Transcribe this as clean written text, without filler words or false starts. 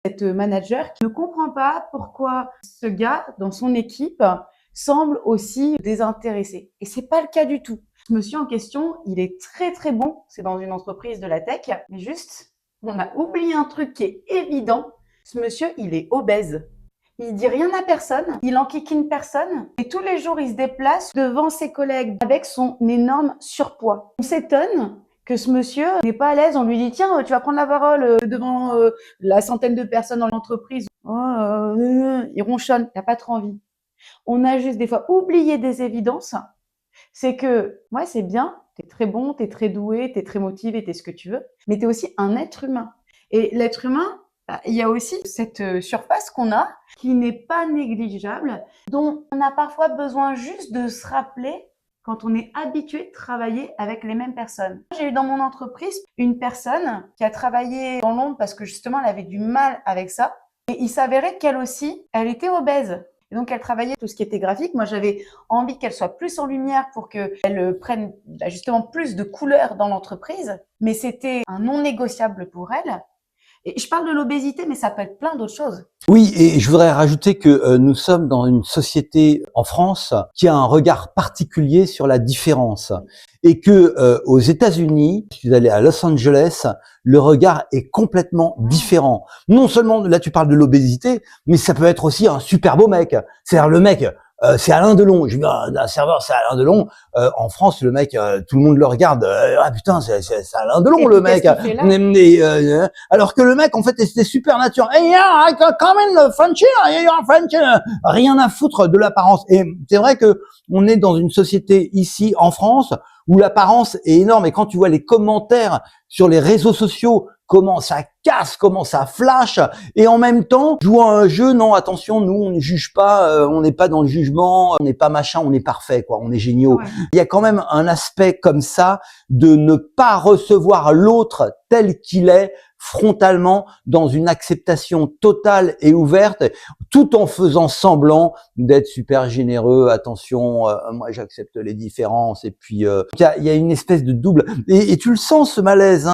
Cette manager qui ne comprend pas pourquoi ce gars dans son équipe semble aussi désintéressé. Et c'est pas le cas du tout. Ce monsieur en question, il est très très bon. C'est dans une entreprise de la tech, mais juste, on a oublié un truc qui est évident. Ce monsieur, il est obèse. Il dit rien à personne, il enquiquine personne et tous les jours il se déplace devant ses collègues avec son énorme surpoids. On s'étonne que ce monsieur n'est pas à l'aise, on lui dit tiens tu vas prendre la parole devant la centaine de personnes dans l'entreprise. Il ronchonne, il n'a pas trop envie. On a juste des fois oublié des évidences, c'est que ouais c'est bien, t'es très bon, t'es très doué, t'es très motivé, t'es ce que tu veux, mais t'es aussi un être humain. Et l'être humain, il y a aussi cette surface qu'on a qui n'est pas négligeable, dont on a parfois besoin juste de se rappeler quand on est habitué de travailler avec les mêmes personnes. J'ai eu dans mon entreprise une personne qui a travaillé dans l'ombre parce que justement elle avait du mal avec ça. Et il s'avérait qu'elle aussi, elle était obèse. Et donc elle travaillait tout ce qui était graphique. Moi j'avais envie qu'elle soit plus en lumière pour qu'elle prenne justement plus de couleurs dans l'entreprise. Mais c'était un non négociable pour elle. Et je parle de l'obésité, mais ça peut être plein d'autres choses. Oui, et je voudrais rajouter que nous sommes dans une société en France qui a un regard particulier sur la différence et que aux États-Unis, je suis allé à Los Angeles, le regard est complètement différent. Non seulement là tu parles de l'obésité, mais ça peut être aussi un super beau mec. C'est-à-dire le mec, c'est Alain Delon. Je dis, un serveur, c'est Alain Delon. En France, le mec, tout le monde le regarde. Ah putain, c'est Alain Delon, le mec. Alors que le mec, en fait, c'était super naturel. Hey, yeah, I come in French, you're French. Rien à foutre de l'apparence. Et c'est vrai que on est dans une société ici, en France, où l'apparence est énorme. Et quand tu vois les commentaires sur les réseaux sociaux, comment ça casse, comment ça flash, et en même temps, jouer à un jeu, non, attention, nous, on ne juge pas, on n'est pas dans le jugement, on n'est pas machin, on est parfait, quoi, on est géniaux. Ouais. Il y a quand même un aspect comme ça de ne pas recevoir l'autre tel qu'il est, frontalement, dans une acceptation totale et ouverte, tout en faisant semblant d'être super généreux. Attention, moi j'accepte les différences. Et puis il y a une espèce de double. Et tu le sens ce malaise, hein.